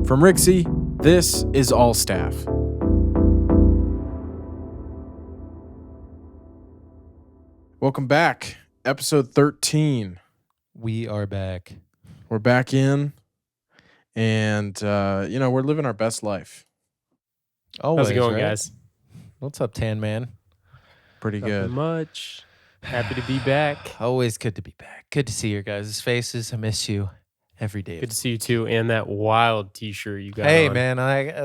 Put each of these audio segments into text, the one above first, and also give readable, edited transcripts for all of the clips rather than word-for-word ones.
From Rixey, this is All Staff. Welcome back. Episode 13. We are back. We're back in, and, we're living our best life. Always, How's it going, right? guys? What's up, Tan Man? Pretty Nothing good. much. Happy to be back. Always good to be back. Good to see your guys' faces. I miss you every day. Good to see you too, and that wild T-shirt you got. Hey, on. man,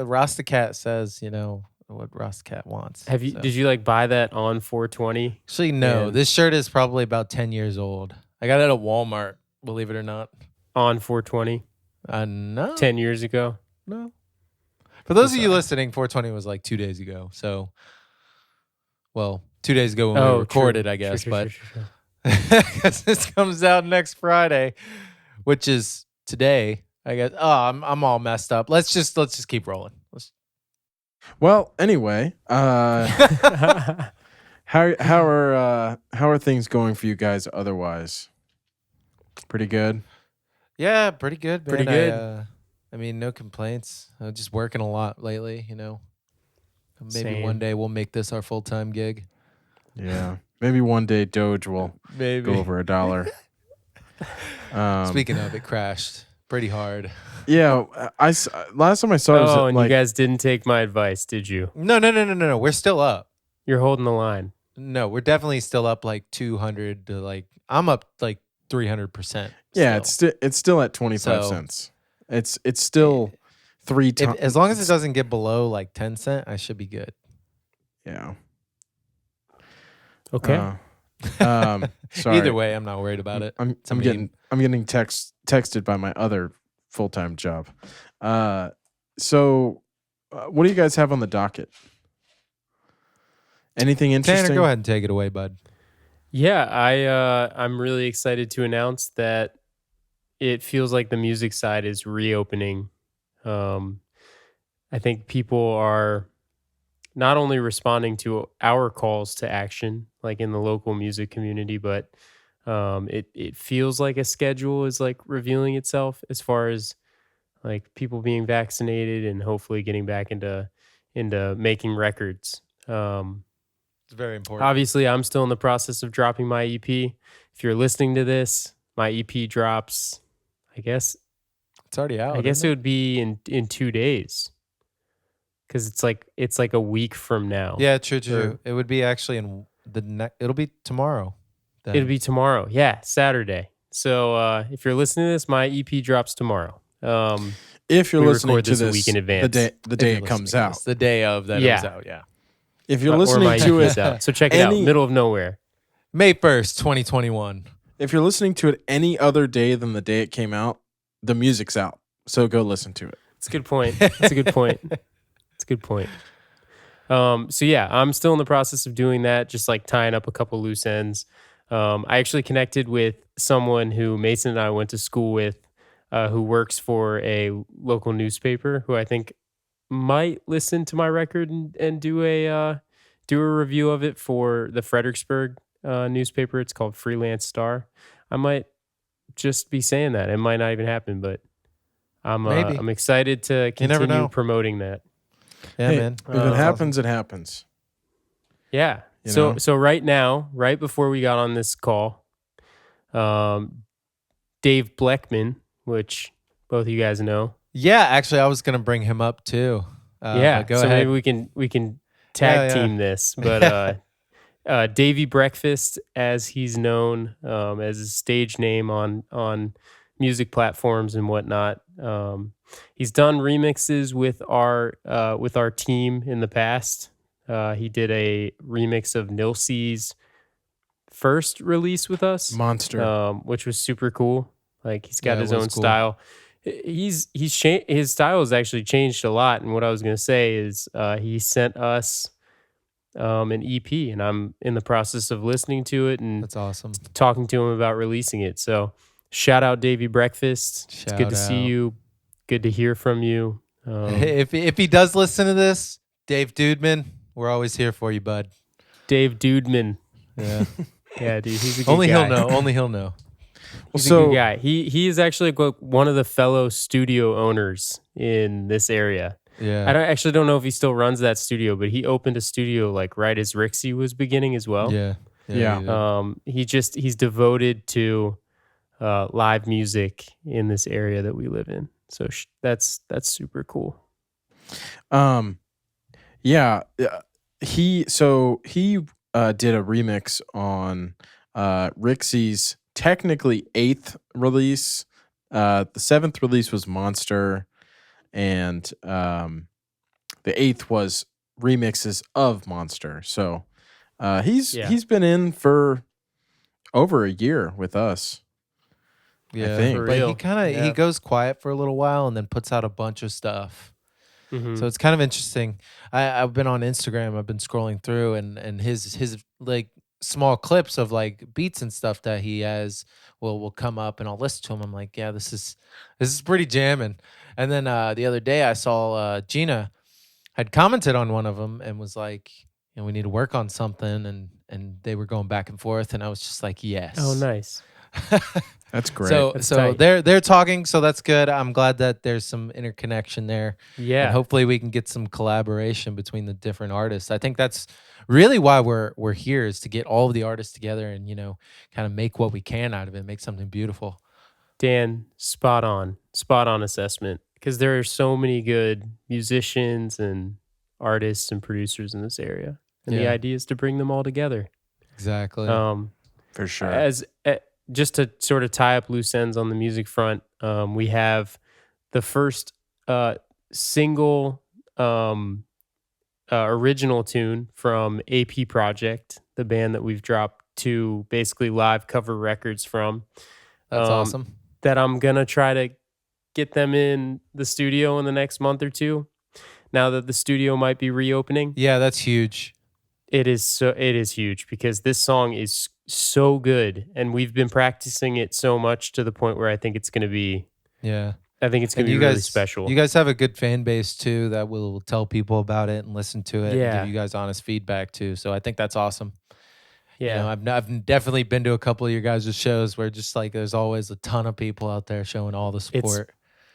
Rasta Cat says, what Rasta Cat wants. Have you? So. Did you buy that on 420? Actually, no. Man. This shirt is probably about 10 years old. I got it at Walmart, believe it or not. On 420? No. 10 years ago? No. For those of you listening, 420 was like 2 days ago. So, 2 days ago when we recorded, true. I guess. True. Because this comes out next Friday, which is today, I guess. Oh, I'm all messed up. Let's just keep rolling. Well, anyway, how are things going for you guys otherwise? Pretty good? Yeah, pretty good. Man. Pretty good. No complaints. Just working a lot lately, Maybe Same. one day we'll make this our full-time gig. Yeah. Maybe one day Doge will go over $1. Speaking of, it crashed pretty hard. Yeah, last time I saw it was and you guys didn't take my advice, did you? No. We're still up. You're holding the line. No, we're definitely still up like 200 to I'm up like 300%. Yeah, it's still at 25 cents. It's still 3 times. As long as it doesn't get below like 10 cents, I should be good. Yeah. Okay. Sorry. Either way, I'm not worried about it. I'm getting texted by my other full-time job. So what do you guys have on the docket? Anything interesting? Tanner, go ahead and take it away, bud. Yeah, I'm really excited to announce that it feels like the music side is reopening. I think people are not only responding to our calls to action, like in the local music community, but it feels like a schedule is revealing itself as far as people being vaccinated and hopefully getting back into making records. It's very important. Obviously, I'm still in the process of dropping my EP. If you're listening to this, my EP drops, I guess It's already out. I guess it would be in 2 days. Because it's like a week from now. Yeah, true. It would be actually in it'll be tomorrow. Then. It'll be tomorrow. Yeah, Saturday. So if you're listening to this, my EP drops tomorrow. If you're we listening record to this this a week in advance. the day it comes out. The day of that it was out, yeah. If you're Or my listening to EP's it, out. So check it out. Middle of nowhere. May 1st, 2021. if you're listening to it any other day than the day it came out, the music's out. So go listen to it. It's a good point. It's a good point. It's a good point. So yeah, I'm still in the process of doing that, just tying up a couple loose ends. I actually connected with someone who Mason and I went to school with, who works for a local newspaper, who I think might listen to my record and do a review of it for the Fredericksburg newspaper. It's called Freelance Star. I might just be saying that. It might not even happen, but I'm excited to continue promoting that. Yeah, man. If it happens, it happens. Yeah. You So know? so right now, right before we got on this call, Dave Bleckman, which both of you guys know. Yeah, actually, I was going to bring him up too. Go ahead. Maybe we can tag team this. But Davey Breakfast, as he's known, as his stage name on music platforms and whatnot. He's done remixes with our team in the past. He did a remix of Nilce's first release with us, Monster, which was super cool. He's got his own cool. style. His style has actually changed a lot. And what I was going to say is he sent us an EP, and I'm in the process of listening to it and That's awesome. talking to him about releasing it. So shout out Davey Breakfast. It's good to see you. Good to hear from you. If he does listen to this, Dave Dudeman, we're always here for you, bud. Dave Dudeman. Yeah. Yeah, dude, he's a good Only guy. he'll know. Only he'll know. He's a So good guy. He is actually like one of the fellow studio owners in this area. Yeah. I actually don't know if he still runs that studio, but he opened a studio like right as Rixey was beginning as well. Yeah. Yeah. He's devoted to live music in this area that we live in. So that's super cool. Yeah, he did a remix on Rixey's technically 8th release. The 7th release was Monster, and the 8th was remixes of Monster. So he's been in for over a year with us. Yeah. I think. For But he real. kind of he goes quiet for a little while and then puts out a bunch of stuff. Mhm. So it's kind of interesting. I've been on Instagram. I've been scrolling through and his like small clips of like beats and stuff that he has will come up and I'll listen to him. I'm like, yeah, this is pretty jamming. And then the other day I saw Gina had commented on one of them and was like, you know, we need to work on something and they were going back and forth and I was just like, yes. Oh, nice. That's great. That's So tight. they're talking, so that's good. I'm glad that there's some interconnection there. Yeah. And hopefully we can get some collaboration between the different artists. I think that's really why we're here is to get all of the artists together and, you know, kind of make what we can out of it, make something beautiful. Dan, spot on assessment. Because there are so many good musicians and artists and producers in this area, and the Yeah. idea is to bring them all together. Exactly. For sure. As just to sort of tie up loose ends on the music front, we have the first single original tune from AP Project, the band that we've dropped 2 basically live cover records from. That's awesome. That I'm gonna try to get them in the studio in the next month or 2. Now that the studio might be reopening, Yeah, that's huge. it is huge because this song is so good, and we've been practicing it so much to the point where I think it's gonna be Yeah. really special. You guys have a good fan base too that will tell people about it and listen to it and Yeah. give you guys honest feedback too. So I think that's awesome. Yeah, You know, I've definitely been to a couple of your guys' shows where just like there's always a ton of people out there showing all the support.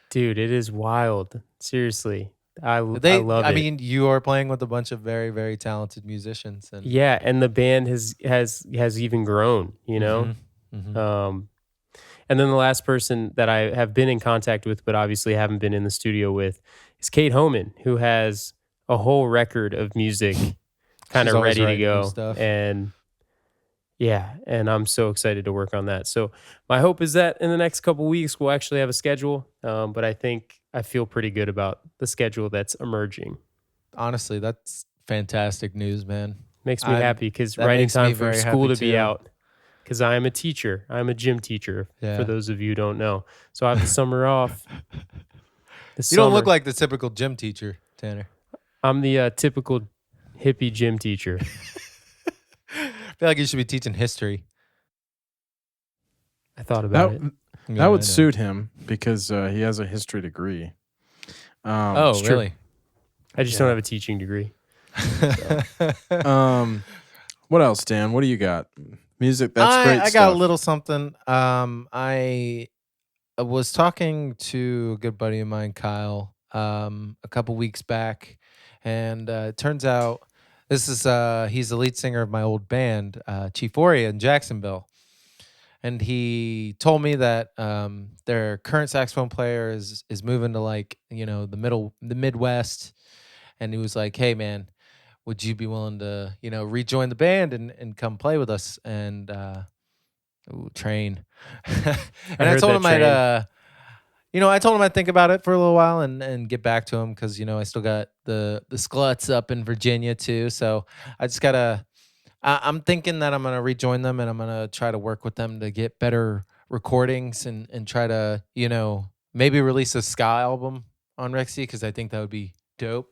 dude, it is wild. Seriously, I love I it. mean, you are playing with a bunch of very, very talented musicians, and Yeah, and the band has even grown, you know. Mhm. And then the last person that I have been in contact with, but obviously haven't been in the studio with, is Kate Homan, who has a whole record of music kind She's of always ready to writing new go. stuff. And yeah, and I'm so excited to work on that. So my hope is that in the next couple weeks we'll actually have a schedule. But I feel pretty good about the schedule that's emerging. Honestly, that's fantastic news, man. Makes me happy because that writing makes me time for very school happy to be too. out. Because I am a teacher. I'm a gym teacher, Yeah. for those of you who don't know. So I have the summer off. You don't look like the typical gym teacher, Tanner. I'm the typical hippie gym teacher. I feel like you should be teaching history. I thought about That it. Yeah, I would know. suit him because he has a history degree. Oh, it's true. really? I just don't have a teaching degree. What else, Dan? What do you got? Music. That's great. I got stuff. a little something. I was talking to a good buddy of mine, Kyle, a couple weeks back, and it turns out this is he's the lead singer of my old band, Chief Oria in Jacksonville, and he told me that their current saxophone player is moving to like the Midwest, and he was like, "Hey, man, would you be willing to rejoin the band and come play with us and train?" And I heard told that him train. I told him I'd think about it for a little while and get back to him because I still got the Skluts up in Virginia too. So I just gotta. I'm thinking that I'm gonna rejoin them and I'm gonna try to work with them to get better recordings and try to maybe release a ska album on Rixey because I think that would be dope.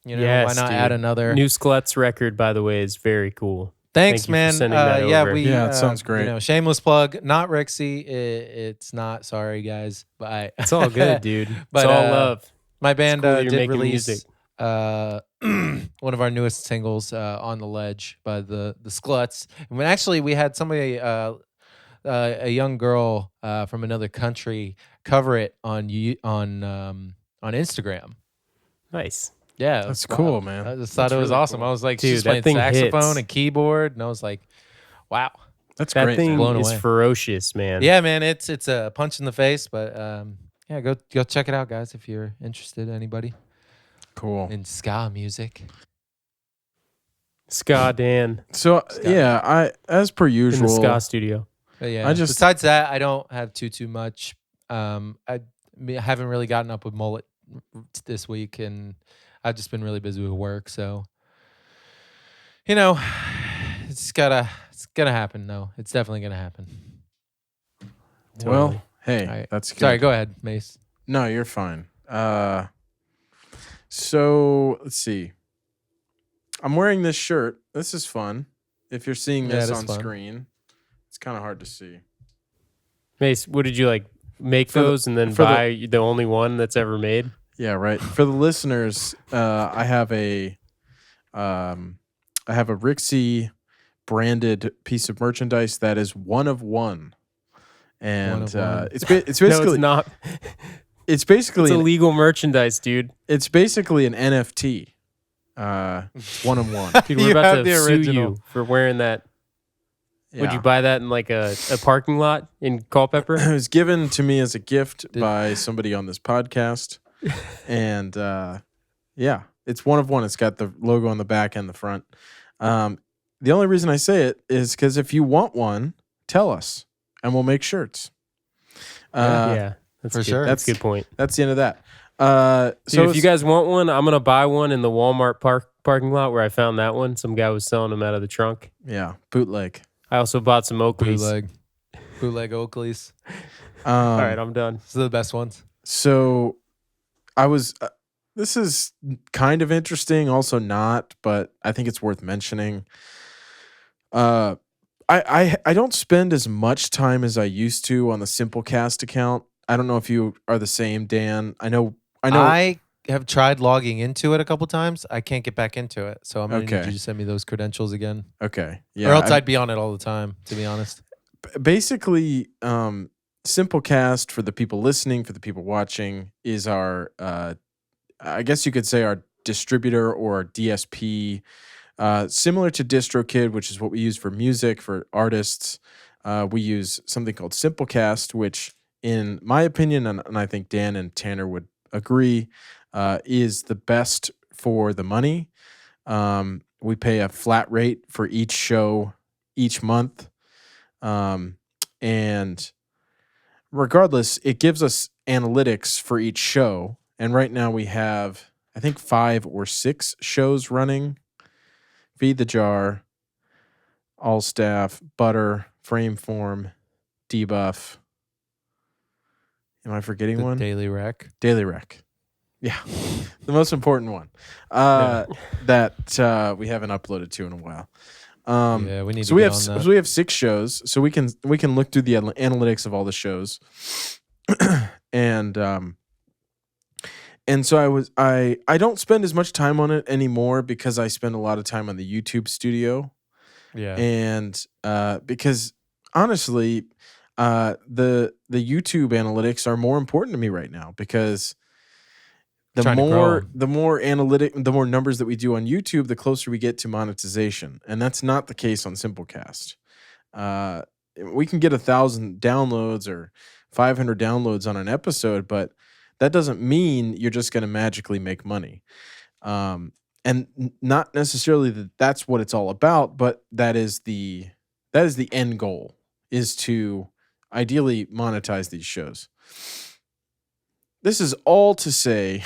Why not add dude. another? New Skluts record, by the way, is very cool. Thanks, Thank you for man. sending that yeah, over. we. Yeah, it sounds great. Shameless plug. Not Rixey. It's not. Sorry, guys. Bye. It's all good, dude. But, It's all love. My band cool that you're did making release music. one of our newest singles, "On the Ledge" by the Skluts. And when actually we had somebody a young girl from another country cover it on Instagram. Nice. Yeah, it That's was cool, wild. man. I just thought That's it was really awesome. cool. I was like, Dude, she's that playing thing saxophone hits. and keyboard, and I was like, wow. That's That great. thing man. Blown is away. ferocious, man. Yeah, man, it's a punch in the face, but yeah, go check it out, guys, if you're interested. Anybody Cool. in ska music? Ska Dan So yeah, I as per in the usual. ska studio. But yeah, I just- besides that, I don't have too much. I haven't really gotten up with mullet this week, and I've just been really busy with work. So, it's gonna happen. No, it's definitely gonna happen. Well, Totally. hey, All right. that's good. Sorry, go ahead, Mace. No, you're fine. So let's see. I'm wearing this shirt. This is fun. If you're seeing Yeah, this it is on fun. screen, it's kind of hard to see. Mace, what did you like? Make For the- those and then for the- buy the only one that's ever made? Yeah, right. For the listeners, I have a Rixey branded piece of merchandise that is one of one, and One of one. it's No, basically it's not. it's basically It's illegal merchandise, dude. it's basically an NFT. It's one of one. Dude, we're You about have to the sue original. you for wearing that. Would Yeah. you buy that in like a parking lot in Culpeper? It was given to me as a gift Did- by somebody on this podcast, and yeah, it's one of one. It's got the logo on the back and the front. The only reason I say it is because if you want one, tell us, and we'll make shirts. Yeah, that's for good. sure. That's a good point. That's the end of that. Dude, So if you guys want one, I'm gonna buy one in the Walmart parking lot where I found that one. Some guy was selling them out of the trunk. yeah, bootleg. I also bought some Oakleys. Bootleg Oakleys. All right, I'm done. These are the best ones. So I was. This is kind of interesting, also not, but I think it's worth mentioning. I don't spend as much time as I used to on the Simplecast account. I don't know if you are the same, Dan. I know. I have tried logging into it a couple times. I can't get back into it, so I'm gonna need Okay. you to send me those credentials again, Okay. Yeah. or else I'd be on it all the time. To be honest. Basically, Simplecast, for the people listening, for the people watching, is our I guess you could say our distributor or our DSP, similar to DistroKid, which is what we use for music for artists. We use something called Simplecast, which, in my opinion, and I think Dan and Tanner would agree, is the best for the money. We pay a flat rate for each show each month. And regardless, it gives us analytics for each show. And right now we have, I think, 5 or 6 shows running. Feed the Jar, All Staff, Butter, Frameform, Debuff. Am I forgetting The one? Daily Rec. Daily Rec. Yeah, the most important one that we haven't uploaded to in a while. Yeah, we need So to we get have on that. so we have 6 shows, so we can look through the analytics of all the shows, and so I don't spend as much time on it anymore because I spend a lot of time on the YouTube studio, Yeah. and because honestly, the YouTube analytics are more important to me right now because the Trying to grow 'em. the more numbers that we do on YouTube, the closer we get to monetization, and that's not the case on Simplecast. We can get 1,000 downloads or 500 downloads on an episode, but that doesn't mean you're just going to magically make money. And not necessarily that's what it's all about, but that is the end goal, is to ideally monetize these shows. This is all to say,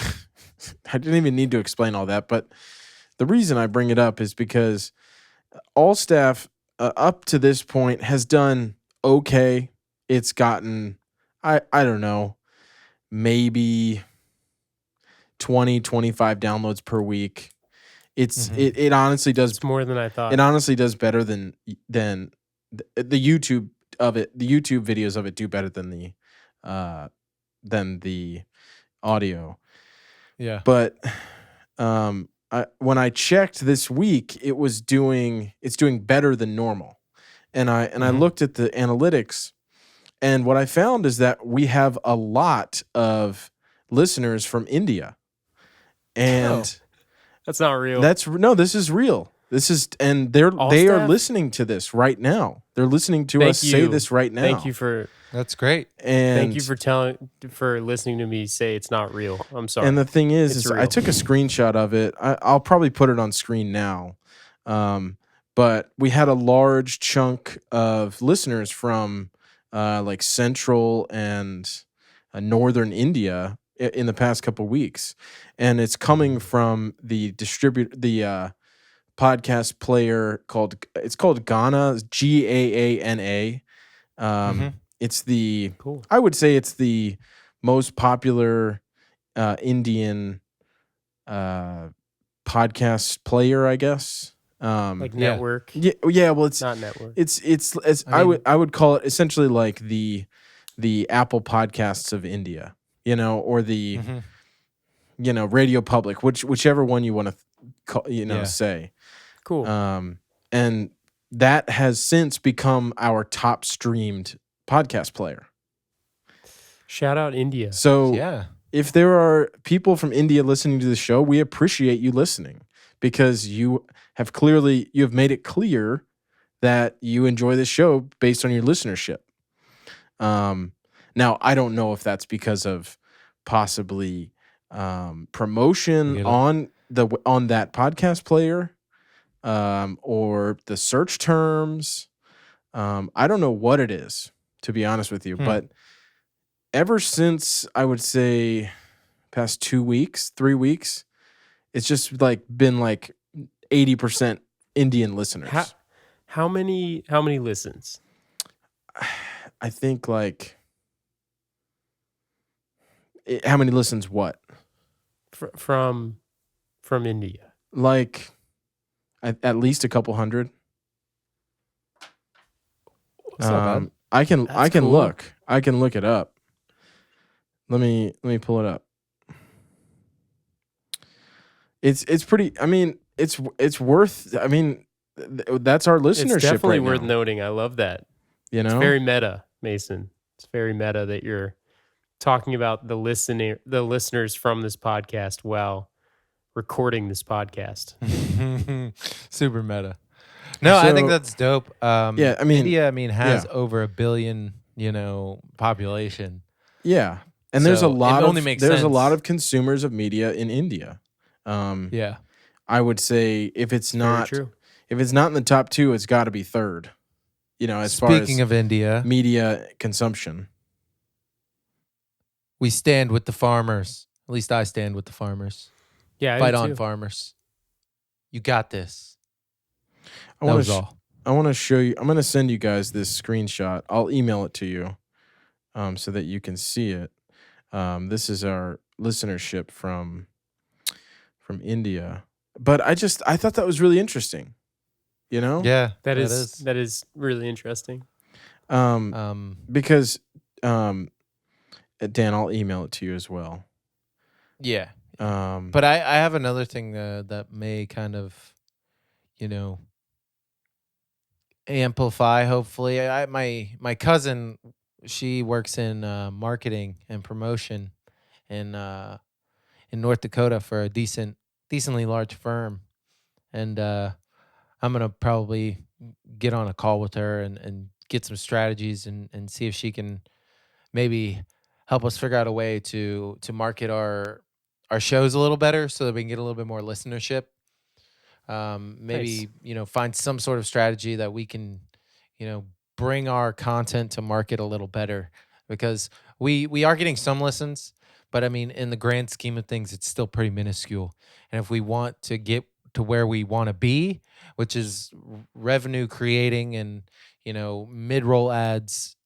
I didn't even need to explain all that, but the reason I bring it up is because All Staff up to this point has done okay. It's gotten, I don't know, maybe 20, 25 downloads per week. It honestly does. It's more than I thought. It honestly does better than the YouTube of it. The YouTube videos of it do better than the audio. Yeah. But when I checked this week, it's doing better than normal. and I looked at the analytics, and what I found is that we have a lot of listeners from India, and That's not real. this is real. And they are staff? listening to this right now. They're listening to us say this right now. Thank you for That's great. and thank you for listening to me say it's not real. I'm sorry. And the thing It's is real. I took a screenshot of it. I'll probably put it on screen now. But we had a large chunk of listeners from like central and northern India in the past couple weeks, and it's coming from the podcast player called Ghana, Gaana. It's the Cool. I would say it's the most popular Indian podcast player, I guess. Like network. Yeah. Well, it's not network. It's I would call it essentially like the Apple Podcasts of India, or the Radio Public, whichever one you want to say. Cool. And that has since become our top streamed podcast player. Shout out India. So if there are people from India listening to the show, we appreciate you listening, because you have made it clear that you enjoy the show based on your listenership. Now, I don't know if that's because of possibly promotion on that podcast player, or the search terms. I don't know what it is, to be honest with you, but ever since, I would say, past 2 weeks, 3 weeks, it's just been 80% Indian listeners. How many listens? I think how many listens? What? From India? At least a couple hundred. That's not bad. I can cool. look. I can look it up. Let me pull it up. It's pretty. I mean, it's worth. I mean, that's our listenership. It's definitely right worth now. noting. I love that. It's very meta, Mason. It's very meta that you're talking about the listeners from this podcast while recording this podcast. Super meta. No, I think that's dope. Yeah, I mean, India, has over 1 billion, population. Yeah, and there's a lot a lot of consumers of media in India. I would say if it's not in the top 2, it's got to be third. Speaking of India, media consumption, we stand with the farmers. At least I stand with the farmers. Yeah, fight on, farmers. You got this. I want to show you. I'm going to send you guys this screenshot. I'll email it to you, so that you can see it. This is our listenership from India. But I thought that was really interesting. Yeah, that is really interesting. Because Dan, I'll email it to you as well. Yeah. But I have another thing that may kind of, amplify. Hopefully, my cousin, she works in marketing and promotion in North Dakota for a decently large firm, and I'm gonna probably get on a call with her and get some strategies and see if she can maybe help us figure out a way to market our shows a little better so that we can get a little bit more listenership. Maybe find some sort of strategy that we can bring our content to market a little better, because we are getting some listens, but I mean, in the grand scheme of things, it's still pretty minuscule. And if we want to get to where we want to be, which is revenue creating and mid-roll ads,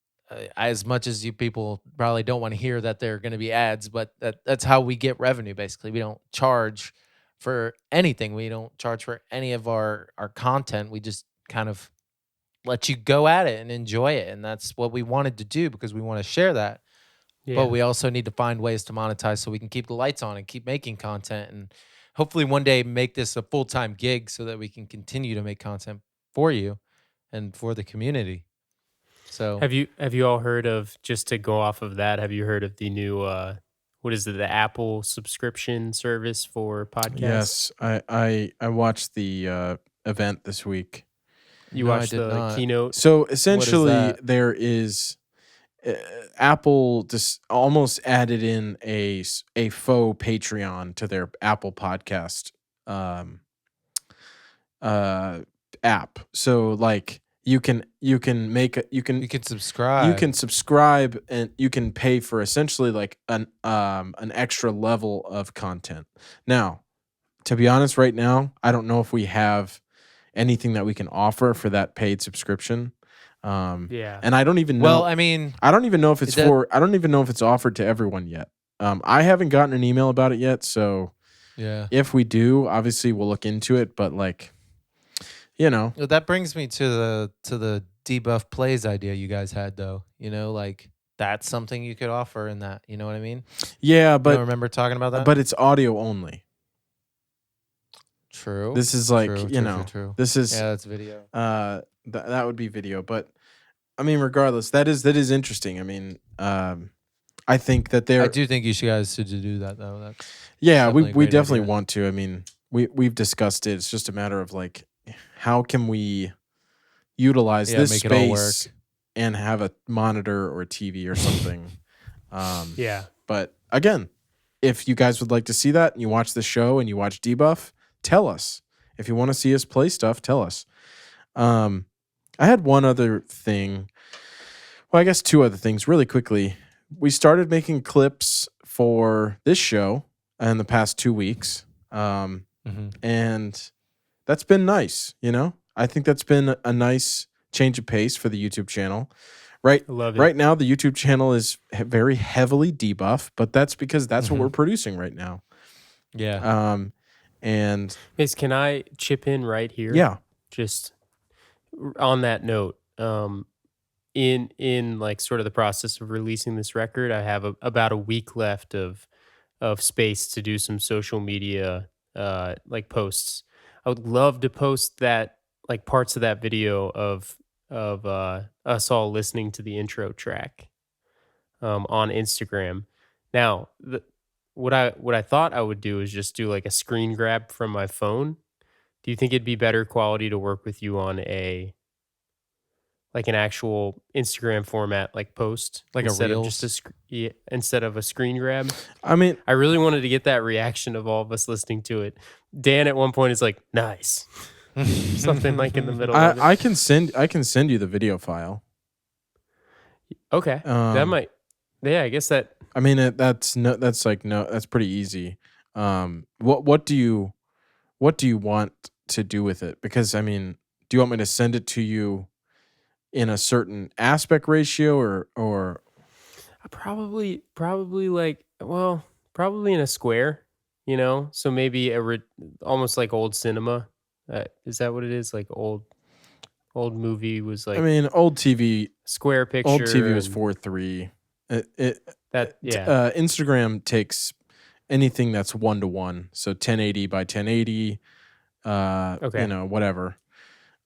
as much as you people probably don't want to hear that they're going to be ads, but that's how we get revenue. Basically, we don't charge for anything. We don't charge for any of our content. We just kind of let you go at it and enjoy it. And that's what we wanted to do, because we want to share that. Yeah. But we also need to find ways to monetize so we can keep the lights on and keep making content, and hopefully one day make this a full-time gig so that we can continue to make content for you and for the community. So Have you all heard of, just to go off of that, have you heard of the new what is it, the Apple subscription service for podcasts? Yes, I watched the event this week. You No, I watched did the not. keynote? So essentially, that? there is Apple just almost added in a faux Patreon to their Apple Podcast um, app. So like you can make a, You could you subscribe. can subscribe and you can pay for essentially like an extra level of content. Now, to be honest, right now, I don't know if we have anything that we can offer for that paid subscription. Yeah. And I don't even know. Well, I mean, I don't even know if it's that- I don't even know if it's offered to everyone yet. I haven't gotten an email about it yet. So yeah. if we do, obviously we'll look into it. But like, you know, Well, that brings me to the Debuff Plays idea you guys had, though. You know, like that's something you could offer in that. You know what I mean? yeah, You but don't remember talking about that? but it's audio only. True. This is like, True, you true, know, true, true. this is Yeah, that's video. that would be video. But I mean, regardless, that is interesting. I mean, I think that I they're do think you guys should do that, though. That's yeah, definitely a we great definitely idea. want to. I mean, we've discussed it. It's just a matter of like, how can we utilize this make it all work. space and have a monitor or a TV or something. Yeah. But again, if you guys would like to see that and you watch the show and you watch Debuff, tell us. If you want to see us play stuff, tell us. I had one other thing. Well, I guess two other things really quickly. We started making clips for this show in the past 2 weeks. And that's been nice, you know? I think that's been a nice change of pace for the YouTube channel. I love it. Right now, the YouTube channel is very heavily Debuff, but that's because that's what we're producing right now. Yeah. And Mace, can I chip in right here? yeah, Just on that note, in like sort of the process of releasing this record, I have about a week left of space to do some social media like posts. I would love to post that, like parts of that video of us all listening to the intro track on Instagram. Now, what I thought I would do is just do like a screen grab from my phone. Do you think it'd be better quality to work with you on an actual Instagram format, like post, Like a instead of Reels? just instead of a screen grab? I mean, I really wanted to get that reaction of all of us listening to it. Dan at one point is like, "Nice," something like in the middle. of it. I can send you the video file. Okay, that might. Yeah, I guess that. I mean, that's pretty easy. What do you want to do with it? Because I mean, do you want me to send it to you in a certain aspect ratio or Probably like, well, probably in a square, you know? So maybe almost like old cinema. Is that what it is? Like old movie was like, I mean, old TV square picture. Old TV was and 4:3. Yeah. Instagram takes anything that's 1:1, so 1080 by 1080. Okay. You know, whatever.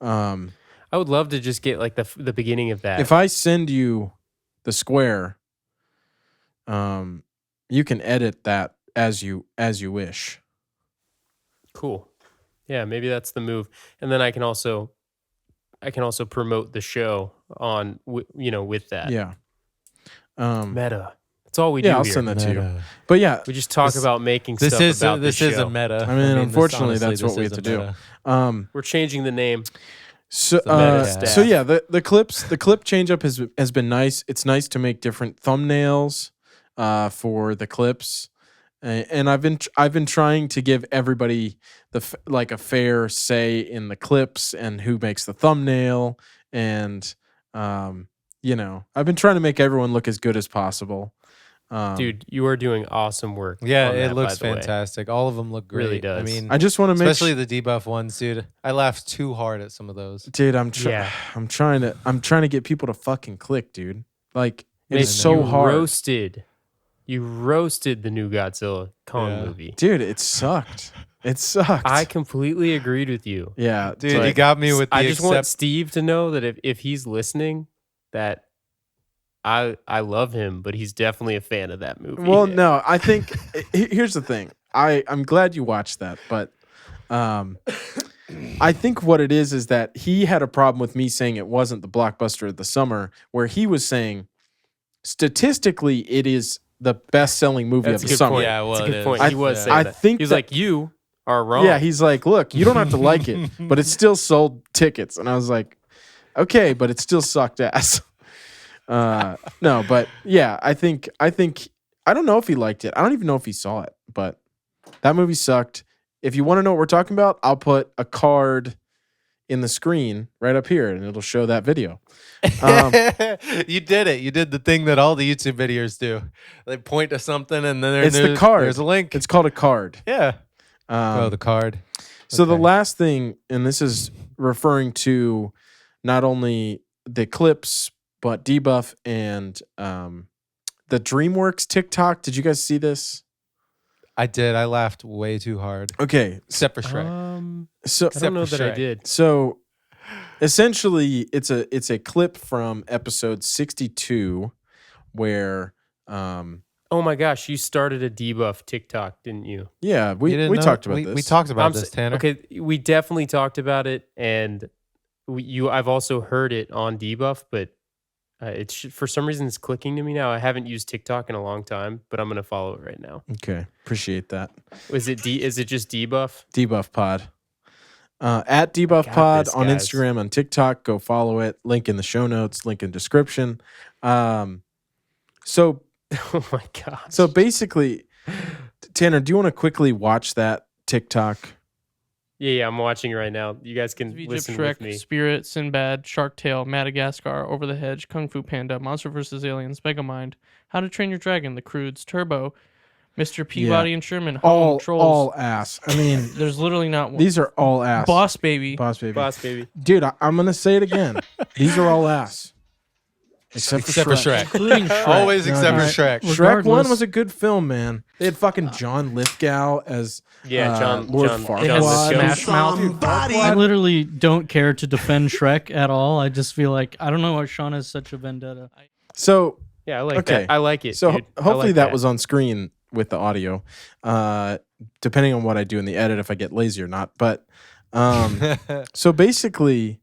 I would love to just get like the beginning of that. If I send you the square, you can edit that as you wish. Cool. Yeah, maybe that's the move. And then I can also promote the show on with that. Yeah. Meta. That's all we do Yeah, I'll here. send that to you. But yeah, We just talk about making This stuff is about this the is show. a meta. I mean, unfortunately, honestly, that's what this we is have to a do. meta. We're changing the name. So, The meta so staff. yeah, the clip change up has been nice. It's nice to make different thumbnails for the clips, and I've been trying to give everybody like a fair say in the clips and who makes the thumbnail, and I've been trying to make everyone look as good as possible. Dude, you are doing awesome work. Yeah, on it that, looks by the way. fantastic. All of them look great. Really does. I mean, I just want to make especially the debuff ones, dude. I laughed too hard at some of those. dude. Yeah. I'm trying to get people to fucking click, dude. Like Mate, it's so you hard. You roasted the new Godzilla Kong Yeah. movie. Dude, it sucked. It sucked. I completely agreed with you. Yeah, Dude, but you got me with the I just want Steve to know that if he's listening, that I love him, but he's definitely a fan of that movie. Well, no, I think here's the thing. I'm glad you watched that, but I think what it is that he had a problem with me saying it wasn't the blockbuster of the summer, where he was saying statistically it is the best-selling movie That's of a the good summer. point. Yeah, well, That's a it good is. point. I- He was I saying that. think He was that- like, you are wrong. Yeah, he's like, look, you don't have to like it, but it still sold tickets, and I was like, okay, but it still sucked ass. No, but yeah, I think I don't know if he liked it. I don't even know if he saw it, but that movie sucked. If you want to know what we're talking about, I'll put a card in the screen right up here, and it'll show that video. You did it. You did the thing that all the YouTube videos do. They point to something, and then It's the card. There's a link. It's called a card. Yeah. The card. So the Okay. last thing, and this is referring to not only the clips, but Debuff and the DreamWorks TikTok. Did you guys see this? I did. I laughed way too hard, Okay, except for Shrek. so I don't know for that I Shrek. did. So essentially it's a clip from episode 62 where Oh my gosh, you started a debuff TikTok, didn't you? yeah, You we didn't know? talked about we, this. We talked about I'm this, s- Tanner. Okay, we definitely talked about it, and I've also heard it on debuff, but for some reason it's clicking to me now. I haven't used TikTok in a long time, but I'm gonna follow it right now. Okay, appreciate that. Is it just debuff? Debuff Pod. At Debuff Got Pod this, on guys. Instagram, on TikTok, go follow it. Link in the show notes, link in description. So Oh my gosh. So basically, Tanner, do you want to quickly watch that TikTok? yeah, I'm watching it right now. You guys can Egypt, listen Shrek, with me. Spirit, Sinbad, Shark Tale, Madagascar, Over the Hedge, Kung Fu Panda, Monster vs. Aliens, Megamind, How to Train Your Dragon, The Croods, Turbo, Mr. Peabody and Sherman, Home, Trolls. All ass. I mean, There's literally not one. these are all ass. Boss Baby. Boss baby. Boss baby. Dude, I'm gonna say it again. These are all ass. Except for Shrek. Including Shrek. Always No, except no. for Shrek. Shrek 1 Regardless- was a good film, man. They had fucking John Lithgow as Yeah, Lord John Farquaad. It has Lithgow. Smash Mouth. I literally don't care to defend Shrek at all. I just feel like I don't know why Sean has such a vendetta. So Yeah, I like Okay. that. I like it. So dude. I hopefully like that was on screen with the audio. Depending on what I do in the edit, if I get lazy or not. But so basically,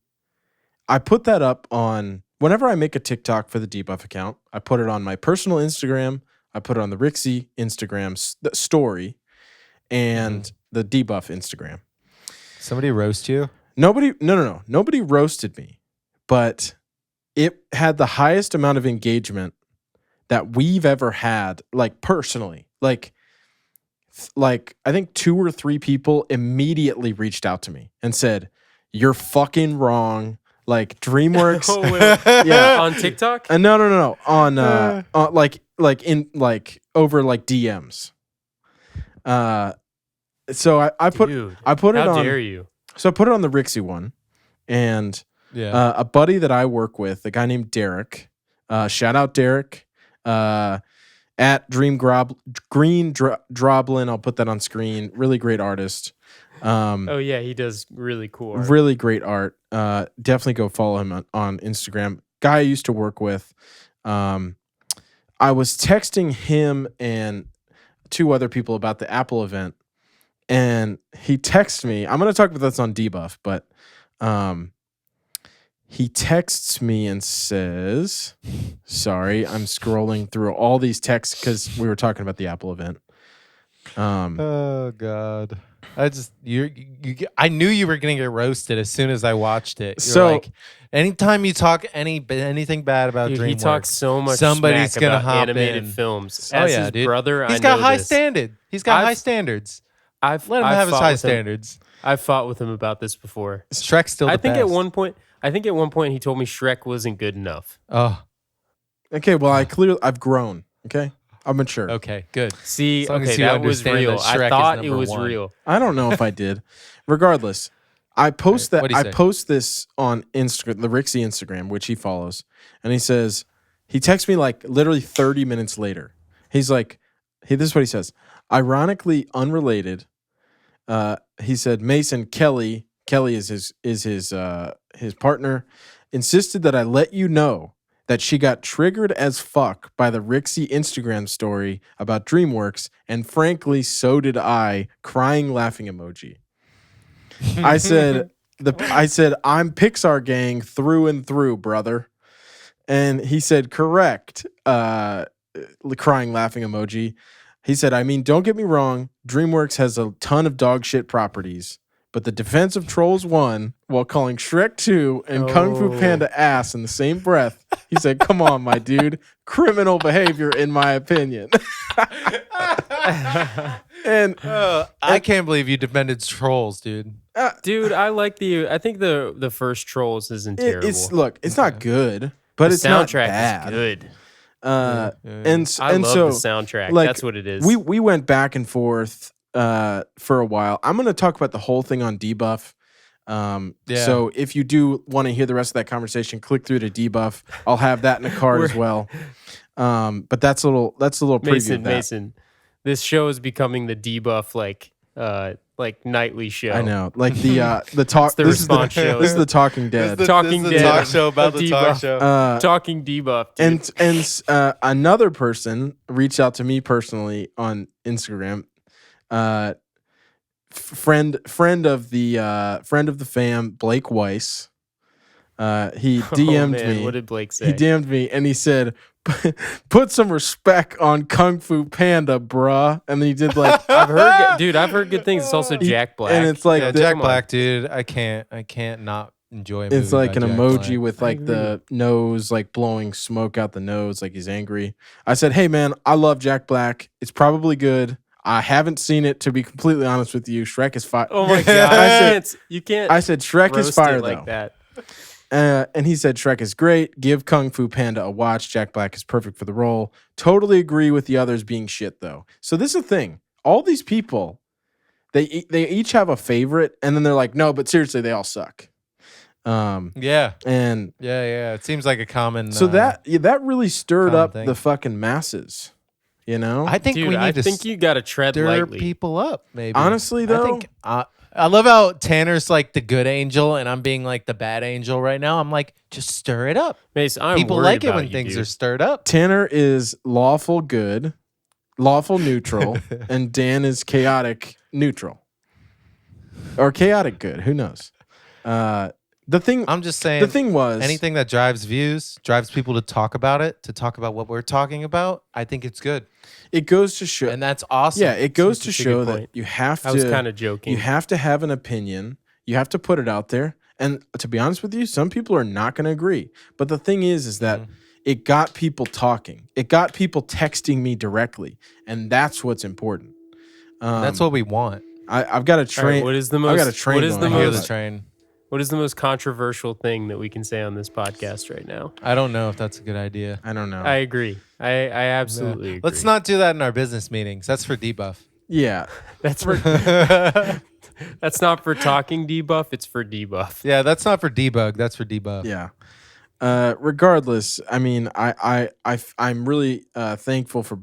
I put that up on whenever I make a TikTok for the Debuff account. I put it on my personal Instagram. I put it on the Rixey Instagram story and the Debuff Instagram. Somebody roast you? No. Nobody roasted me, but it had the highest amount of engagement that we've ever had, like personally. Like I think 2 or 3 people immediately reached out to me and said, "You're fucking wrong." Like DreamWorks. Oh, wait. Yeah. On TikTok? No. On like over like DMs. So I put Dude, I put it how on. dare you? So I put it on the Rixey one, and Yeah. a buddy that I work with, a guy named Derek. Shout out Derek. At Green Droblin. I'll put that on screen. Really great artist. Oh yeah, he does really cool art. Really great art. Definitely go follow him on Instagram. Guy I used to work with. I was texting him and 2 other people about the Apple event, and he texts me. I'm going to talk about this on Debuff, but he texts me and says, "Sorry, I'm scrolling through all these texts because we were talking about the Apple event." Oh God! I knew you were gonna get roasted as soon as I watched it. You're So- like, anytime you talk anything bad about Dude, DreamWorks, he talks so much somebody's smack gonna about hop animated in. films. Oh, As yeah, his dude. brother, he's I got know high this. standard. He's got I've- high standards. I've Let him I've have his fought high with him. standards. I've fought with him about this before. Shrek's still. I the think at best. one point he told me Shrek wasn't good enough. Oh, Okay, well, I've grown. Okay, I'm mature. okay, good. See, As long as okay, you that was understand real. that Shrek I is thought it number was 1. real. I don't know if I did. Regardless, I post What'd he I say? post this on Instagram, the Rixey Instagram, which he follows, and he says he texts me like literally 30 minutes later. He's like, "Hey, this is what he says. Ironically, unrelated. He said Mason Kelly is his partner, insisted that I let you know that she got triggered as fuck by the Rixey Instagram story about DreamWorks, and frankly, so did I. Crying, laughing emoji. I said I'm Pixar gang through and through, brother. And he said, correct. Crying, laughing emoji. He said, I mean, don't get me wrong. DreamWorks has a ton of dog shit properties, but the defense of Trolls 1 while calling Shrek 2 and Kung Fu Panda ass in the same breath. He said, come on, my dude. Criminal behavior, in my opinion. and I can't believe you defended Trolls, dude. Dude, I think the first Trolls isn't terrible. It's not good, but it's not bad. Is good. And I love so the soundtrack. like, That's what it is. We went back and forth for a while. I'm going to talk about the whole thing on Debuff. So if you do want to hear the rest of that conversation, click through to Debuff. I'll have that in the card as well. But that's a little preview of that. Mason, this show is becoming the Debuff like nightly show. I know, like the talk. It's the response show. This is the Talking Dead. Talking Dead talk show about the talk show. Talking Debuff, dude. And another person reached out to me personally on Instagram. Friend of the fam, Blake Weiss. He DM'd me. What did Blake say? He DM'd me and he said, "Put some respect on Kung Fu Panda, bruh." And then he did like I've heard good things. It's also Jack Black. and it's like Jack Black, dude. I can't not enjoy. It's like an Jack emoji Black. with like the nose, like blowing smoke out the nose, like he's angry. I said, "Hey man, I love Jack Black. It's probably good. I haven't seen it, to be completely honest with you. Shrek is fire." Oh my god! You can't. I said Shrek is roast fire it like though. that. And he said Shrek is great. Give Kung Fu Panda a watch. Jack Black is perfect for the role. Totally agree with the others being shit though. So this is the thing. All these people, they each have a favorite, and then they're like, no, but seriously, they all suck. Yeah. And Yeah. It seems like a common. so that really stirred common up thing. the fucking masses. You know, I think Dude, we I need to think you got to tread stir lightly. people up. Maybe honestly though, I think I love how Tanner's like the good angel and I'm being like the bad angel right now. I'm like, just stir it up. Mace, I'm People worried like it about when you, things dude. are stirred up. Tanner is lawful good, lawful neutral, and Dan is chaotic neutral. Or chaotic good, who knows? The thing I'm just saying. the thing was Anything that drives views, drives people to talk about it, to talk about what we're talking about, I think it's good. it goes to show And that's awesome. Yeah, it goes to That's a show good that point. you have to I was kind of joking. you have to have an opinion. You have to put it out there. And to be honest with you, some people are not going to agree. But the thing is that it got people talking. It got people texting me directly, and that's what's important. That's what we want. I've got a All right, train. what is the I've most? got a train What is the going I hear on. the most? train. What is the most controversial thing that we can say on this podcast right now? I don't know if that's a good idea. I don't know. I agree. I absolutely agree. Let's not do that in our business meetings. That's for debuff. yeah, That's for. That's not for talking debuff. It's for debuff. Yeah, that's not for debug. That's for debuff. yeah. Regardless, I mean, I'm really thankful for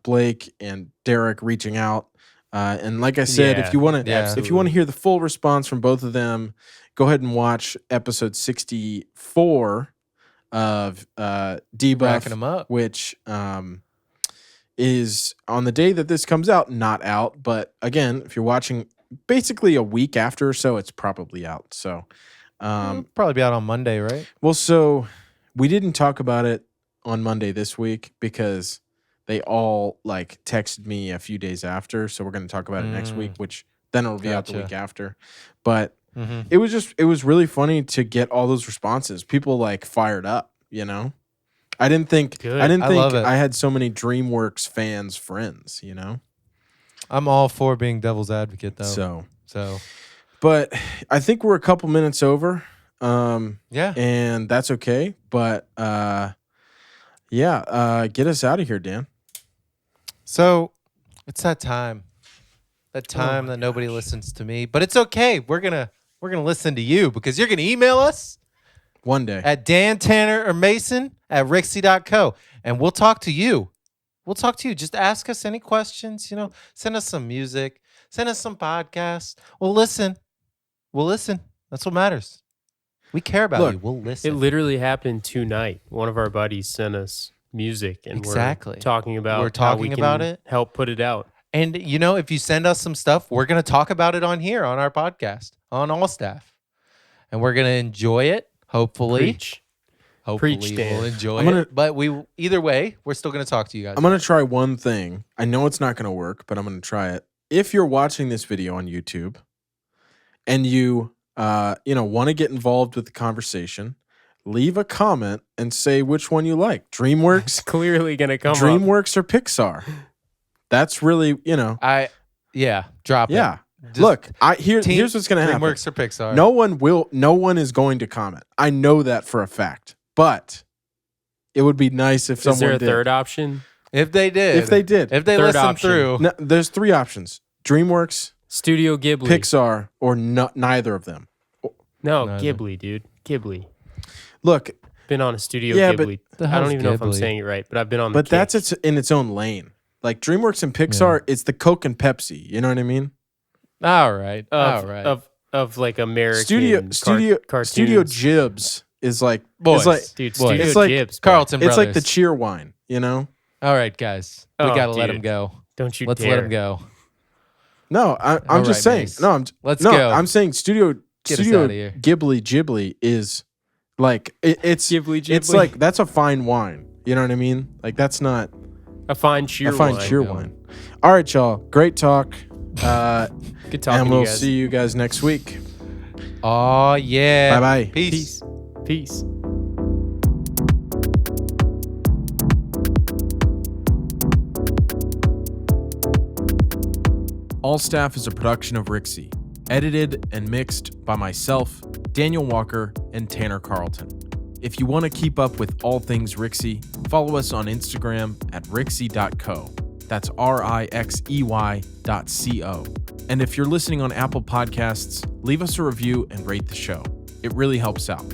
Blake and Derek reaching out. And like I said, Yeah, if you want to, yeah. if you want to hear the full response from both of them, go ahead and watch episode 64 of Racking Debuff, them up. which is on the day that this comes out, not out. But again, if you're watching basically a week after or so, it's probably out. So, It'll probably be out on Monday, right? well, so we didn't talk about it on Monday this week because they all like texted me a few days after. So we're going to talk about it next week, which then it'll be out the Gotcha. week after. But it was really funny to get all those responses. People like fired up, you know? I didn't think Good. I didn't I think love it. I had so many DreamWorks fans friends, you know? I'm all for being devil's advocate, though. So but I think we're a couple minutes over. Yeah. And that's okay. But get us out of here, Dan. So it's that time. That time that nobody listens to me. But it's okay. We're gonna listen to you because you're gonna email us One day. at Dan, Tanner, or Mason at Rixey.co. And we'll talk to you. We'll talk to you. Just ask us any questions. Send us some music. Send us some podcasts. We'll listen. That's what matters. We care about Look, you. We'll listen. It literally happened tonight. One of our buddies sent us music, and Exactly. we're talking about We're talking how we about can it. help put it out. And if you send us some stuff, we're going to talk about it on here, on our podcast, on All Staff. And we're going to enjoy it, hopefully. Preach. Hopefully Preach, Dan. we'll enjoy I'm gonna- it. But either way, we're still going to talk to you guys. I'm going to try one thing. I know it's not going to work, but I'm going to try it. If you're watching this video on YouTube and you want to get involved with the conversation, leave a comment and say which one you like. DreamWorks, It's clearly going to come up. DreamWorks or Pixar. That's really, drop it. yeah. Just Look, here's what's going to happen. DreamWorks or Pixar. No one is going to comment. I know that for a fact. But it would be nice if someone Is there a did. third option? If they did. If they If they Third listened option. through. No, there's 3 options: DreamWorks, Studio Ghibli. Pixar, or neither of them. No, Neither. Ghibli, dude. Ghibli. Look, Been on a Studio Yeah, but Ghibli. the I hell's don't even know if I'm Ghibli? saying it right, but I've been on the but that's kick. in its own lane. Like DreamWorks and Pixar, it's the Coke and Pepsi. You know what I mean? All right. Of like American Studio cartoons. Jibs is like Boys. it's like Dude, Boys. Studio It's like Jibs. bro. Carlton it's like the Brothers. cheer wine. You know? All right, guys. We Oh, got to let dude. him go. Don't you Let's dare. let him go. No, I'm All just right, saying. Mace. No, Let's no, go. I'm saying Studio Get us outta here. Ghibli is like it's Ghibli. it's like that's a fine wine. You know what I mean? Like that's not a fine cheer a fine wine. cheer Yeah. wine. All right, y'all. Great talk. Good talking And to we'll you guys. see you guys next week. Oh, yeah. Bye bye. Peace. Peace. All Staff is a production of Rixey, edited and mixed by myself, Daniel Walker, and Tanner Carlton. If you want to keep up with all things Rixey, follow us on Instagram at rixey.co. That's RIXEY.co. And if you're listening on Apple Podcasts, leave us a review and rate the show. It really helps out.